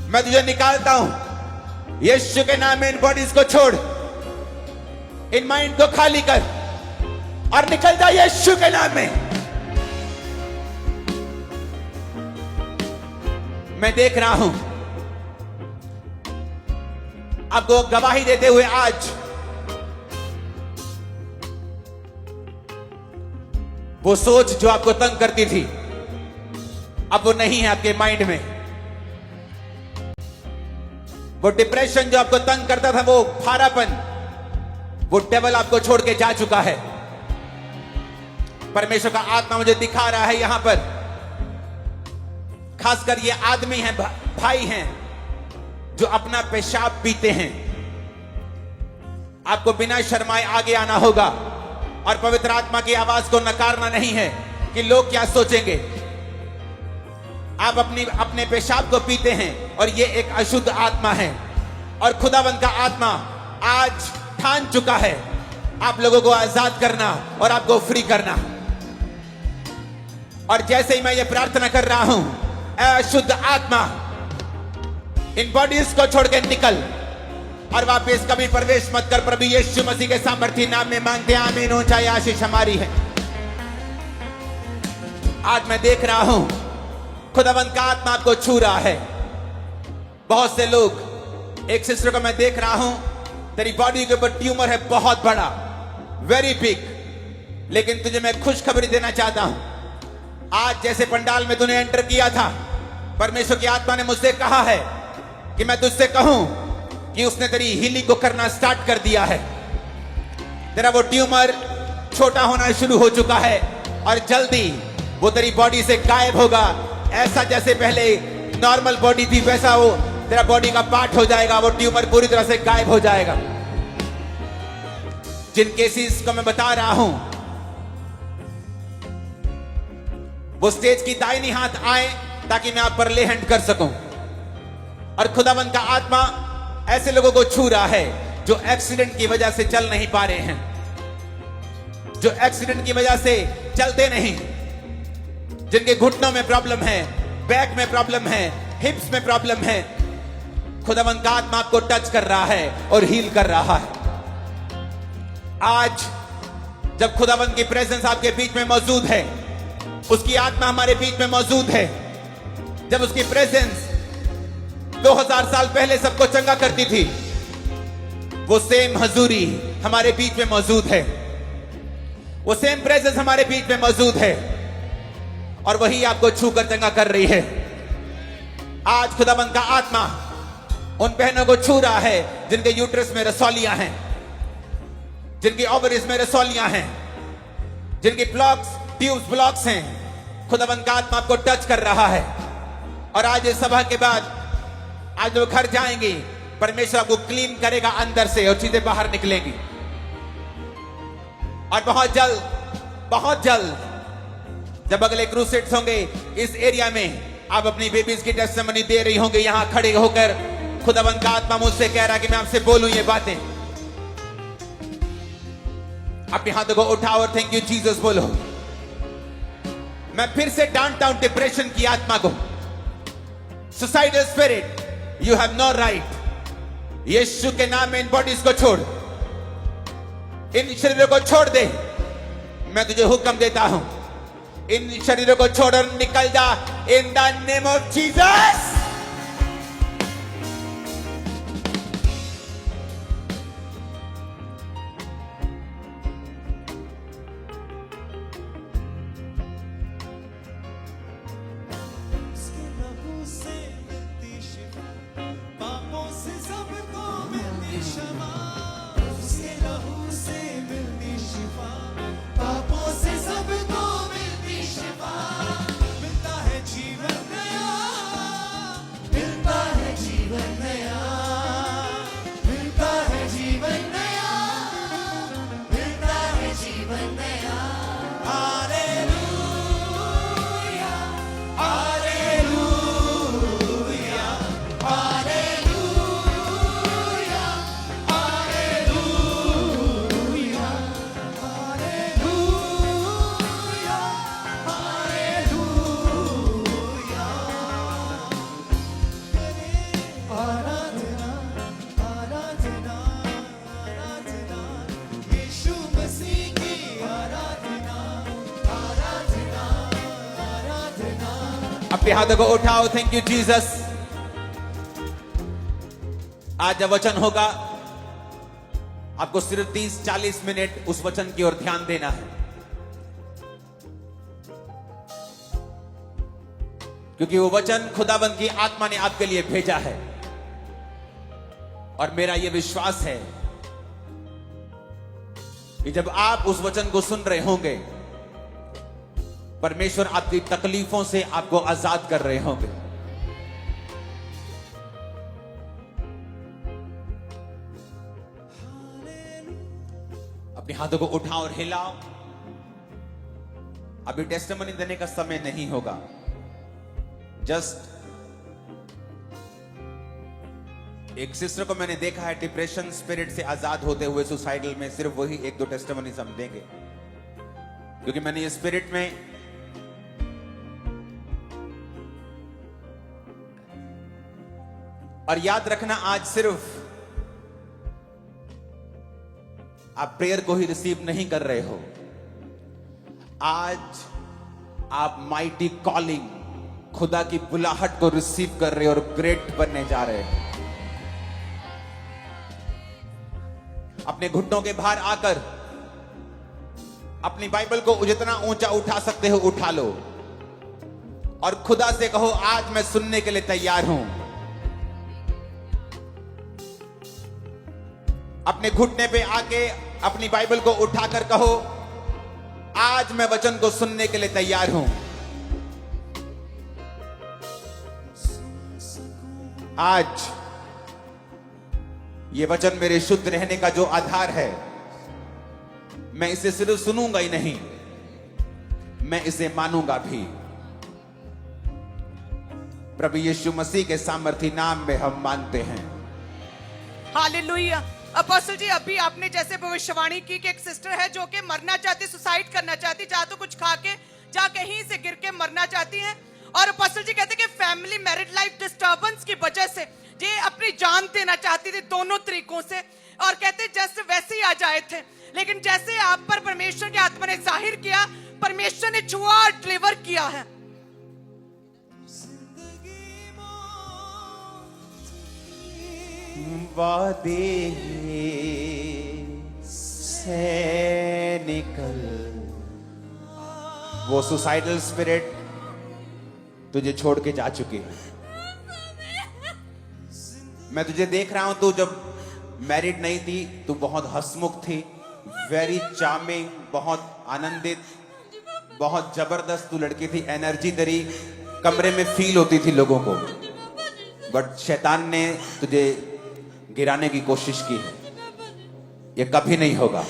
मैं तुझे निकालता हूं। यीशु के नाम में इन बॉडीज को छोड़, इन माइंड को खाली कर और निकल जा यीशु के नाम में। मैं देख रहा हूं आपको गवाही देते हुए आज वो सोच जो आपको तंग करती थी अब वो नहीं है आपके माइंड में। वो डिप्रेशन जो आपको तंग करता था, वो भारापन, वो डेविल आपको छोड़ के जा चुका है। परमेश्वर का आत्मा मुझे दिखा रहा है यहां पर, खासकर ये आदमी हैं, भाई हैं जो अपना पेशाब पीते हैं। आपको बिना शर्माए आगे आना होगा और पवित्र आत्मा की आवाज को नकारना नहीं है कि लोग क्या सोचेंगे। आप अपने पेशाब को पीते हैं और ये एक अशुद्ध आत्मा है और खुदावंद का आत्मा आज ठान चुका है आप लोगों को आजाद करना और आपको फ्री करना। और जैसे ही मैं ये प्रार्थना कर रहा हूं, अशुद्ध आत्मा इन बॉडीज को छोड़ के निकल और वापस कभी प्रवेश मत कर। प्रभु यीशु मसीह के सामर्थ्य नाम में मांगते हैं, आमीन। ऊंचाई आशीष हमारी है। आज मैं देख रहा हूं खुदावंद का आत्मा आपको छू रहा है। बहुत से लोग, एक सिस्टर को मैं देख रहा हूं, तेरी बॉडी के ऊपर ट्यूमर है बहुत बड़ा, वेरी बिग, लेकिन तुझे मैं खुशखबरी देना चाहता हूं। आज जैसे पंडाल में तूने एंटर किया था, परमेश्वर की आत्मा ने मुझसे कहा है कि मैं तुझसे कहूं कि उसने तेरी हीलिंग को करना स्टार्ट कर दिया है। तेरा वो ट्यूमर छोटा होना शुरू हो चुका है और जल्दी वो तेरी बॉडी से गायब होगा। ऐसा जैसे पहले नॉर्मल बॉडी थी वैसा वो तेरा बॉडी का पार्ट हो जाएगा। वो ट्यूमर पूरी तरह से गायब हो जाएगा। जिन केसेस को मैं बता रहा हूं, वो स्टेज की दाहिनी हाथ आए ताकि मैं आप पर ले हैंड कर सकूं। और खुदावंद का आत्मा ऐसे लोगों को छू रहा है जो एक्सीडेंट की वजह से चल नहीं पा रहे हैं, जो एक्सीडेंट की वजह से चलते नहीं, जिनके घुटनों में प्रॉब्लम है, बैक में प्रॉब्लम है, हिप्स में प्रॉब्लम है। खुदावंद का आत्मा आपको टच कर रहा है और हील कर रहा है। आज जब खुदावंद की प्रेजेंस आपके बीच में मौजूद है, उसकी आत्मा हमारे बीच में मौजूद है, जब उसकी प्रेजेंस 2000 साल पहले सबको चंगा करती थी, वो सेम हजूरी हमारे बीच में मौजूद है, वो सेम प्रेजेंस हमारे बीच में मौजूद है और वही आपको छूकर चंगा कर रही है। आज खुदाबंद का आत्मा उन बहनों को छू रहा है जिनके यूट्रस में रसौलियां हैं, जिनकी ओवरीज में रसौलियां हैं, जिनकी ब्लॉक्स, ट्यूब्स ब्लॉक्स हैं। खुदाबंद का आत्मा आपको टच कर रहा है। और आज इस सभा के बाद आज लोग घर जाएंगे, परमेश्वर आपको क्लीन करेगा अंदर से और चीजें बाहर निकलेंगी। और बहुत जल्द जब अगले क्रूसेड्स होंगे इस एरिया में, आप अपनी बेबीज की टेस्टिमनी दे रही होंगे यहां खड़े होकर। खुदावंद का आत्मा मुझसे कह रहा है कि मैं आपसे बोलूं ये बातें। अपने हाथों को उठाओ और थैंक यू जीसस बोलो। मैं फिर से डांटता हूं डिप्रेशन की आत्मा को, suicidal spirit, you have no right. Yeshu के नाम में इन बॉडीज को छोड़, इन शरीरों को छोड़ दे। मैं तुझे हुक्म देता हूं, इन शरीरों को छोड़ और निकल जा in the name of Jesus. अपने हाथों को उठाओ। Thank you Jesus. आज जब वचन होगा, आपको सिर्फ 30-40 मिनट उस वचन की ओर ध्यान देना है, क्योंकि वो वचन खुदाबंद की आत्मा ने आपके लिए भेजा है। और मेरा यह विश्वास है कि जब आप उस वचन को सुन रहे होंगे, परमेश्वर आपकी तकलीफों से आपको आजाद कर रहे होंगे। अपने हाथों को उठाओ और हिलाओ। अभी टेस्टिमनी देने का समय नहीं होगा। जस्ट एक सिस्टर को मैंने देखा है डिप्रेशन स्पिरिट से आजाद होते हुए सुसाइडल में, सिर्फ वही 1-2 टेस्टिमनी हम देंगे, क्योंकि मैंने ये स्पिरिट में और याद रखना, आज सिर्फ आप प्रेयर को ही रिसीव नहीं कर रहे हो, आज आप माइटी कॉलिंग, खुदा की बुलाहट को रिसीव कर रहे हो और ग्रेट बनने जा रहे हो। अपने घुटनों के बाहर आकर अपनी बाइबल को जितना ऊंचा उठा सकते हो उठा लो और खुदा से कहो, आज मैं सुनने के लिए तैयार हूं। अपने घुटने पे आके अपनी बाइबल को उठाकर कहो, आज मैं वचन को सुनने के लिए तैयार हूं। आज ये वचन मेरे शुद्ध रहने का जो आधार है, मैं इसे सिर्फ सुनूंगा ही नहीं, मैं इसे मानूंगा भी। प्रभु यीशु मसीह के सामर्थी नाम में हम मानते हैं। हालेलुया। अपोस्टल जी, अभी आपने जैसे भविष्यवाणी की कि एक सिस्टर है जो कि मरना चाहती, सुसाइड करना चाहती, चाहे तो कुछ खा के जा कहीं से गिर के मरना चाहती है। और अपोस्टल जी कहते हैं कि फैमिली मैरिड लाइफ डिस्टर्बेंस की वजह से ये अपनी जान देना चाहती थी दोनों तरीकों से, और कहते जैसे वैसे ही आ जाए थे, लेकिन जैसे आप पर परमेश्वर की आत्मा ने जाहिर किया, परमेश्वर ने छुआ और डिलीवर किया है। वादे से निकल, वो सुसाइडल स्पिरिट तुझे छोड़ के जा चुकी है। मैं तुझे देख रहा हूं, तू जब मैरिड नहीं थी तू बहुत हंसमुख थी, वेरी चार्मिंग, बहुत आनंदित, बहुत जबरदस्त तू लड़की थी। एनर्जी तेरी कमरे में फील होती थी लोगों को, बट शैतान ने तुझे गिराने की कोशिश की है। ये कभी नहीं होगा।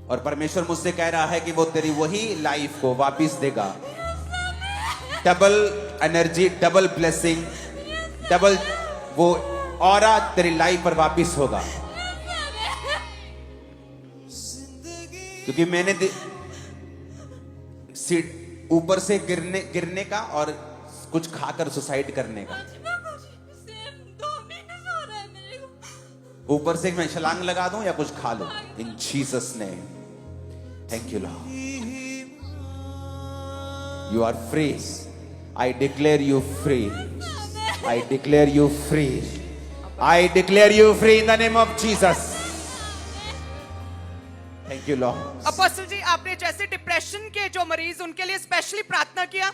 और परमेश्वर मुझसे कह रहा है कि वो तेरी वही लाइफ को वापस देगा। Double energy, double blessing, double वो ऑरा तेरी लाइफ पर वापस होगा। क्योंकि मैंने ऊपर से गिरने का और कुछ खाकर सुसाइड करने का। ऊपर से मैं छलांग लगा दूं या कुछ खा लूं? In Jesus name, thank you Lord. You are free. I declare you free. I declare you free. I declare you free in the name of Jesus. Thank you Lord. Apostle ji, आपने जैसे डिप्रेशन के जो मरीज उनके लिए specially प्रार्थना किया।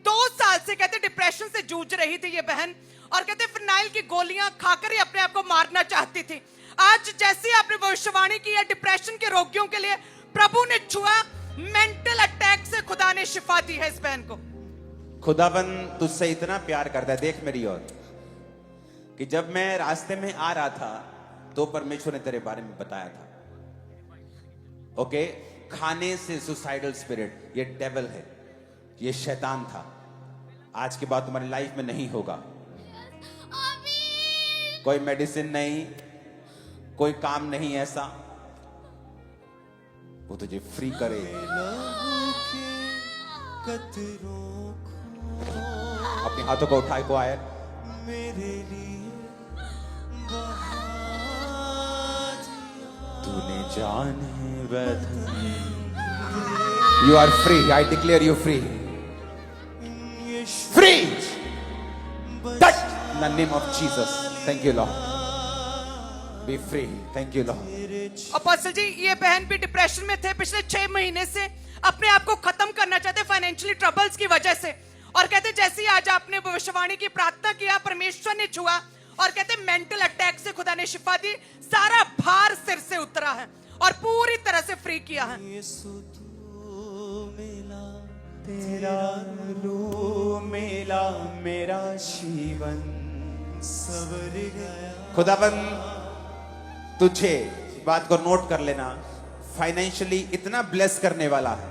2 साल से कहते डिप्रेशन से जूझ रही थी ये बहन, और कहते फिनाइल की गोलियां खाकर ही अपने आप को मारना चाहती थी। आज जैसे आपने भविष्यवाणी की है डिप्रेशन के रोगियों के लिए, प्रभु ने छुआ, मेंटल अटैक से खुदा ने शिफा दी है इस बहन को। खुदाबंद तुझसे इतना प्यार करता है। देख मेरी ओर, कि जब मैं रास्ते में आ रहा था तो परमेश्वर ने तेरे बारे में बताया था। ओके, खाने से सुसाइडल स्पिरिट, ये डेविल है, ये शैतान था। आज के बाद तुम्हारी लाइफ में नहीं होगा। कोई मेडिसिन नहीं, कोई काम नहीं ऐसा, वो तुझे फ्री करे। अपने हाथों को उठाए को आए। तूने जाने, you are free. I declare you free. Free. Touch in the name of Jesus. Thank you, Lord. Be free. Thank you, Lord. Apostle ji, ये बहन भी डिप्रेशन में थे पिछले 6 महीने से, अपने आप को खत्म करना चाहते फाइनेंशियली ट्रबल्स की वजह से, और कहते जैसे ही आज आपने भविष्यवाणी की प्रार्थना किया, परमेश्वर ने छुआ, और कहते मेंटल अटैक से खुदा ने शिफा दी, सारा भार सिर से उतरा है और पूरी तरह से फ्री किया है। तेरा रू मिला, मेरा जीवन सवर गया। खुदावन तुझे बात को नोट कर लेना, फाइनेंशियली इतना ब्लेस करने वाला है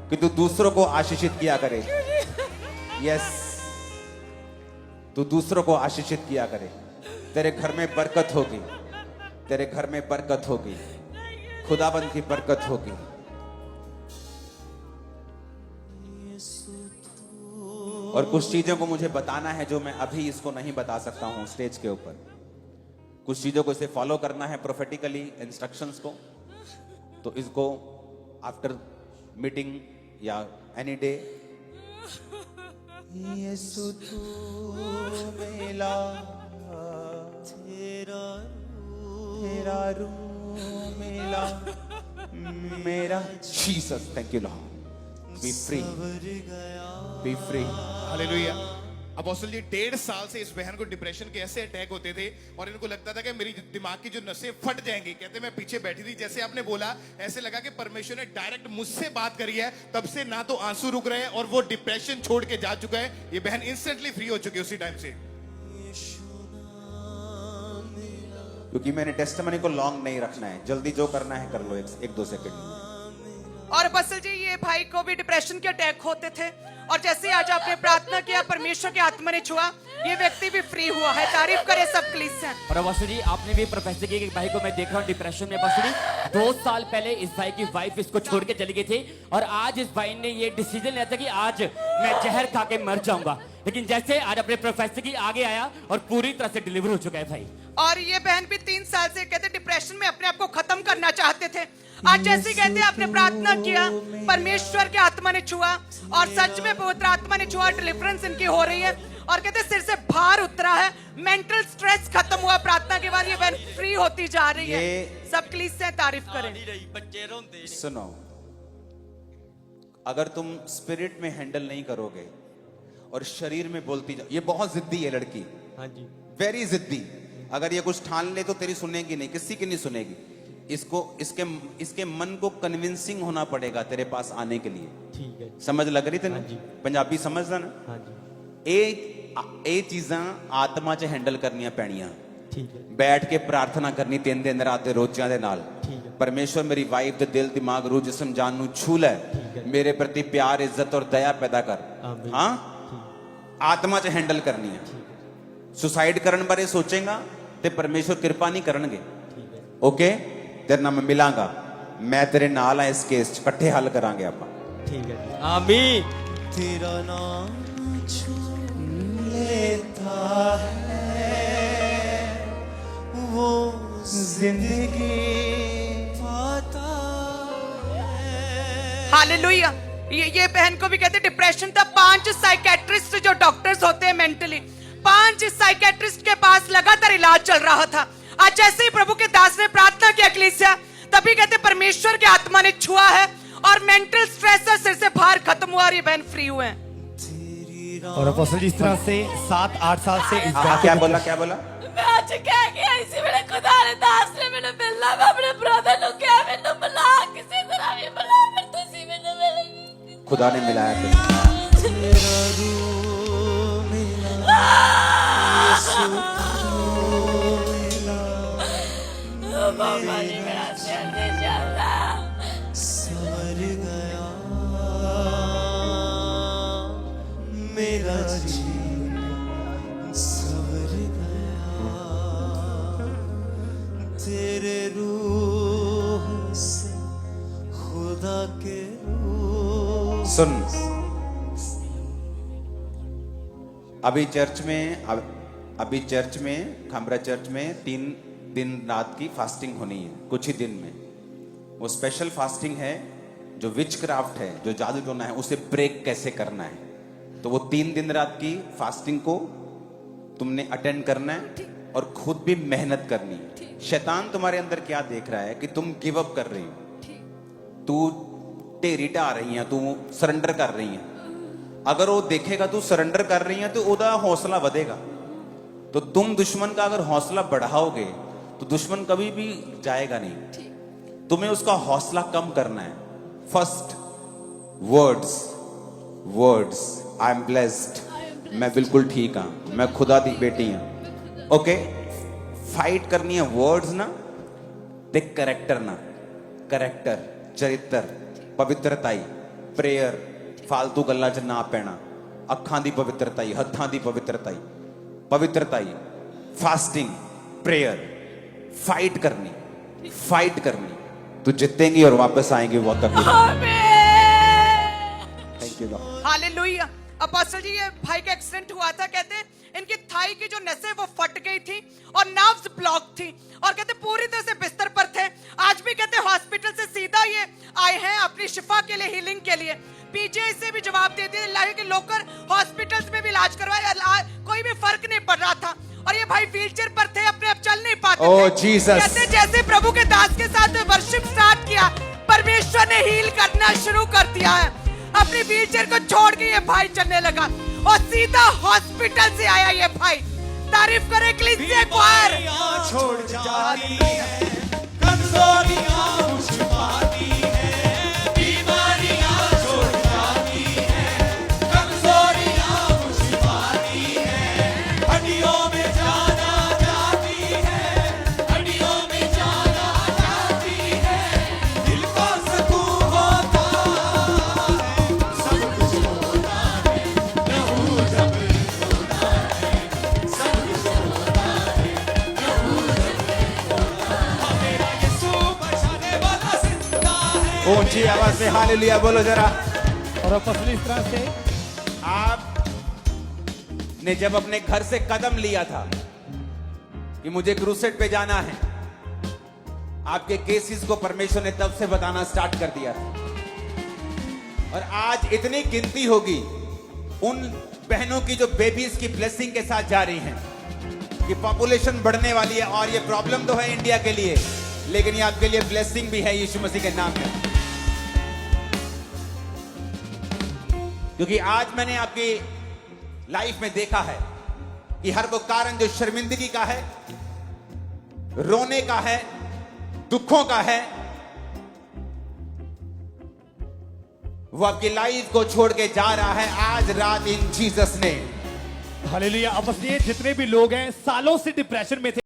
कि तू दूसरों को आशीषित किया करे। यस, तू दूसरों को आशीषित किया करे। तेरे घर में बरकत होगी, तेरे घर में बरकत होगी, खुदाबंद की बरकत होगी। और कुछ चीजों को मुझे बताना है जो मैं अभी इसको नहीं बता सकता हूं स्टेज के ऊपर। कुछ चीजों को इसे फॉलो करना है प्रोफेटिकली इंस्ट्रक्शंस को, तो इसको आफ्टर मीटिंग या एनी डे। यीशु तू मिला, तेरा रूह मिला, मेरा Jesus. Thank you Lord. Be free, be free. Hallelujah. Apostle ji 1.5 साल से इस बहन को डिप्रेशन के ऐसे अटैक होते थे और इनको लगता था कि मेरी दिमाग की जो नसें फट जाएंगी। कहते मैं पीछे बैठी थी, जैसे आपने बोला ऐसे लगा कि परमेश्वर ने डायरेक्ट मुझसे बात करी है। तब से ना तो आंसू रुक रहे हैं और वो डिप्रेशन छोड़ के जा चुका है। ये बहन इंस्टेंटली फ्री हो चुकी है उसी टाइम से। क्योंकि मैंने टेस्टिमनी को लॉन्ग नहीं रखना है, जल्दी जो करना है कर लो, 1-2 सेकंड। और बसल जी, ये भाई को भी डिप्रेशन के अटैक होते थे, और जैसे ही आज आपने प्रार्थना किया, परमेश्वर की आत्मा ने छुआ, ये व्यक्ति भी फ्री हुआ है। तारीफ करे सब कलीसिया। और अपोस्टल जी, आपने भी प्रोफेसर की कि भाई को मैं देख रहा हूँ डिप्रेशन में। अपोस्टल जी 2 साल पहले इस भाई की वाइफ इसको छोड़ के चली गई थी, और आज इस भाई ने ये डिसीजन लिया था कि आज मैं जहर खा के मर जाऊंगा, लेकिन जैसे आज अपने प्रोफेसर की आगे आया और पूरी तरह से डिलीवर हो चुका है भाई। और ये बहन भी 3 साल से कहते डिप्रेशन में अपने आप को खत्म करना चाहते थे। आज जैसे कहते आपने प्रार्थना किया, परमेश्वर की आत्मा ने छुआ, और सच में पवित्र आत्मा ने छुआ, डिलीवरेंस इनकी हो रही है, और कहते सिर से भार उतरा है, मेंटल स्ट्रेस खत्म हुआ प्रार्थना के बाद। ये बहन फ्री होती जा रही है। सब कलीसिया तारीफ करें। सुनो, अगर तुम स्पिरिट में हैंडल नहीं करोगे और शरीर में बोलती जाओ, ये बहुत जिद्दी है लड़की। हाँ जी, वेरी जिद्दी। अगर ये कुछ ठान ले तो तेरी सुनेगी नहीं, किसी की नहीं सुनेगी। इसको इसके मन को कन्विंसिंग होना पड़ेगा तेरे पास आने के लिए। ठीक है, समझ लग रही तेन? हाँ जी। पंजाबी समझदा ना? हाँ जी, ਇਹ ਚੀਜ਼ਾਂ ਆਤਮਾ 'ਚ ਹੈਂਡਲ ਕਰਨੀਆਂ ਪੈਣੀਆਂ। ठीक है, बैठ के प्रार्थना करनी 3 दिन रात ਦੇ ਰੋਜ਼ਿਆਂ ਦੇ ਨਾਲ। ठीक है, परमेश्वर मेरी वाइफ ਦੇ ਦਿਲ ਦਿਮਾਗ रूह जिस्म जान ਨੂੰ छू ले, मेरे प्रति प्यार इज्जत और दया पैदा कर। आमीन। हाँ, आत्मा 'ਚ हैंडल करनी है। सुसाइड ਕਰਨ ਬਾਰੇ ਸੋਚੇਗਾ ਤੇ परमेश्वर ਕਿਰਪਾ ਨਹੀਂ ਕਰਨਗੇ। ठीक है, ओके, तेरे नाल मैं मिलांगा, मैं तेरे नाल आ, इस केस 'ਚ ਇਕੱਠੇ हल करांगे ਆਪਾਂ। ठीक है जी, आमीन। तेरा नाम छू लेता है वो जिंदगी पाता है। हालेलुया। ये बहन को भी कहते डिप्रेशन था। 5 साइकेट्रिस्ट जो डॉक्टर्स होते हैं मेंटली, 5 साइकेट्रिस्ट के पास लगातार इलाज चल रहा था। आज जैसे ही प्रभु के दास ने प्रार्थना की कलीसिया, तभी कहते परमेश्वर की आत्मा ने छुआ है और मेंटल स्ट्रेस और सिर से भार खत्म हुआ और ये बहन फ्री हुए हैं। और अपोस्टल जी इस तरह से 7-8 साल से इस बात क्या बोला, क्या बोला? मैं आज कह गया इसी मेरे खुदा ने दास ने मैंने मिलना, मैं अपने ब्रदर नु क्या मैंने मिला, किसी तरह भी मिला, फिर तुसी मैंने मिलेगी। खुदा ने मिलाया तुझे। तेरा रूह मिला, यीशु तू मिला, बाबा जी मेरा सिर नहीं चलता। सवर गया मेरा जीवन सवर गया तेरे रूह से, खुदा के रूह। सुन, अभी चर्च में खामरा चर्च में 3 दिन रात की फास्टिंग होनी है कुछ ही दिन में। वो स्पेशल फास्टिंग है जो विच क्राफ्ट है, जो जादू टोना है, उसे ब्रेक कैसे करना है। तो वो 3 दिन रात की फास्टिंग को तुमने अटेंड करना है और खुद भी मेहनत करनी है। शैतान तुम्हारे अंदर क्या देख रहा है कि तुम गिव अप कर रही हो, तू ढेरी ढा रही है, तू सरेंडर कर रही है। अगर वो देखेगा तू सरेंडर कर रही है तो ओदा हौसला बढ़ेगा। तो तुम दुश्मन का अगर हौसला बढ़ाओगे तो दुश्मन कभी भी जाएगा नहीं। तुम्हें उसका हौसला कम करना है। First words I am blessed, मैं बिल्कुल ठीक हूं, मैं खुदा दी बेटी हूं। ओके, फाइट करनी है वर्ड्स ना ते करैक्टर ना। करैक्टर, चरित्र, पवित्रताई, प्रेयर, फालतू गल्लां च ना पैना, अखां दी पवित्रताई, हत्थां दी पवित्रताई, फास्टिंग, प्रेयर, फाइट करनी। तू जीतेंगी और वापस आएंगे वो कभी। Thank you Lord. Hallelujah. Apostle ji, ये भाई का एक्सीडेंट हुआ था, कहते हैं इनकी थाई की जो नसें वो फट गई थी और नर्व्स ब्लॉक थी, और कहते पूरी तरह से बिस्तर पर थे। आज भी कहते हॉस्पिटल से सीधा ये आए हैं अपनी शिफा के लिए, हीलिंग के लिए। पीजीआई से भी जवाब दे दिया, लाए कि लोकल हॉस्पिटल्स में भी इलाज करवाया, कोई भी फर्क नहीं पड़ रहा था। और ये भाई व्हीलचेयर पर थे, अपने आप चल नहीं पाते ओह, थे। जीसस। कहते जैसे प्रभु के दास के साथ वर्शिप स्टार्ट किया, परमेश्वर ने हील करना शुरू कर दिया है। अपनी व्हीलचेयर को छोड़ के ये भाई चलने लगा और सीधा हॉस्पिटल से आया ये भाई। तारीफ करे क्लिसिया क्वायर। छोड़ जाती है, कमजोरियां छुपाती है, बीमारियां छोड़ जाती है, कमजोरियां छुपाती है, हड्डियों में जाना जाती है, हड्डियों में जाना जाती है, दिल को सुकून होता है, सब कुछ होता है, प्रभु जब होता है, सब कुछ होता है, प्रभु जब होता है, मेरा यीशु बचाने वाला जिंदा है। ऊंची आवाज से हालेलुया बोलो जरा। और अपोस्टल इस तरह से आप ने जब अपने घर से कदम लिया था कि मुझे क्रूसेड पे जाना है, आपके केसेस को परमेश्वर ने तब से बताना स्टार्ट कर दिया था। और आज इतनी गिनती होगी उन बहनों की जो बेबीज की ब्लेसिंग के साथ जा रही हैं कि पॉपुलेशन बढ़ने वाली है। और ये प्रॉब्लम तो है इंडिया के लिए, लेकिन ये आपके लिए ब्लेसिंग भी है यीशु मसीह के नाम में। क्योंकि आज मैंने आपकी लाइफ में देखा है कि हर वो कारण जो शर्मिंदगी का है, रोने का है, दुखों का है, वो आपकी लाइफ को छोड़ के जा रहा है आज रात इन जीसस ने। हालेलुया। अब ये जितने भी लोग हैं सालों से डिप्रेशन में थे,